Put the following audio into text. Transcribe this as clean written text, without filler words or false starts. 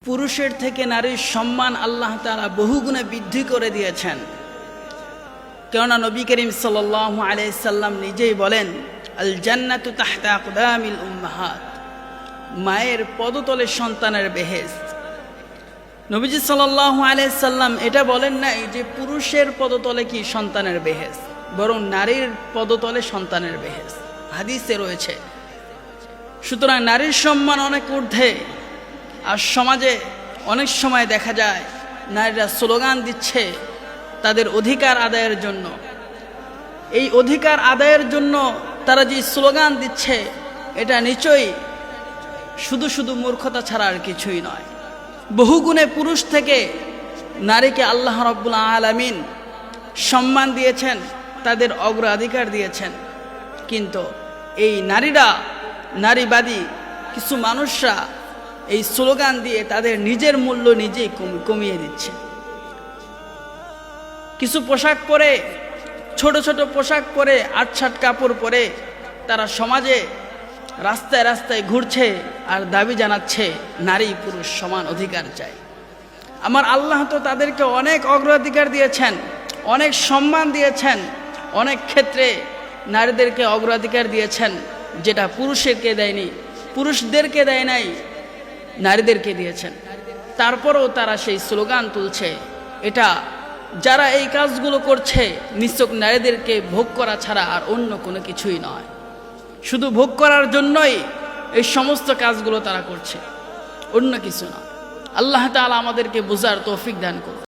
পুরুষের থেকে নারীর সম্মান আল্লাহ তাআলা বহুগুণে বৃদ্ধি করে দিয়েছেন। কেননা নবী করিম সাল্লাল্লাহু আলাইহি সাল্লাম নিজেই বলেন, আল জান্নাতু তাহতা আকদামিল উম্মাহাত, মায়ের পদতলে সন্তানের বেহেশত। নবীজি সাল্লাল্লাহু আলাইহি সাল্লাম এটা বলেন নাই যে পুরুষের পদতলে কি সন্তানের বেহেশত, বরং নারীর পদতলে সন্তানের বেহেশত হাদিসে রয়েছে। সুতরাং নারীর সম্মান অনেক ঊর্ধ্বে। আর সমাজে অনেক সময় দেখা যায় নারীরা স্লোগান দিচ্ছে তাদের অধিকার আদায়ের জন্য। এই অধিকার আদায়ের জন্য তারা যে স্লোগান দিচ্ছে, এটা নিশ্চয়ই শুধু শুধু মূর্খতা ছাড়া আর কিছুই নয়। বহুগুণে পুরুষ থেকে নারীকে আল্লাহ রাব্বুল আলামিন সম্মান দিয়েছেন, তাদের অগ্রাধিকার দিয়েছেন। কিন্তু এই নারীবাদী কিছু মানুষরা এই স্লোগান দিয়ে তাদের নিজের মূল্য নিজেই কমিয়ে দিচ্ছে। কিছু পোশাক পরে, ছোট ছোট পোশাক পরে, আটসাট কাপড় পরে তারা সমাজে রাস্তায় রাস্তায় ঘুরছে আর দাবি জানাচ্ছে নারী পুরুষ সমান অধিকার চাই। আমার আল্লাহ তো তাদেরকে অনেক অগ্রাধিকার দিয়েছেন, অনেক সম্মান দিয়েছেন, অনেক ক্ষেত্রে নারীদেরকে অগ্রাধিকার দিয়েছেন যেটা পুরুষদেরকে দেয়নি, পুরুষদেরকে দেয় নাই, নারীদেরকে দিয়েছেন। তারপরেও তারা সেই স্লোগান তুলছে। এটা যারা এই কাজগুলো করছে নিছক নারীদেরকে ভোগ করা ছাড়া আর অন্য কোনো কিছুই নয়। শুধু ভোগ করার জন্যই এই সমস্ত কাজগুলো তারা করছে, অন্য কিছু না। আল্লাহ তাআলা আমাদেরকে বোঝার তৌফিক দান করুন।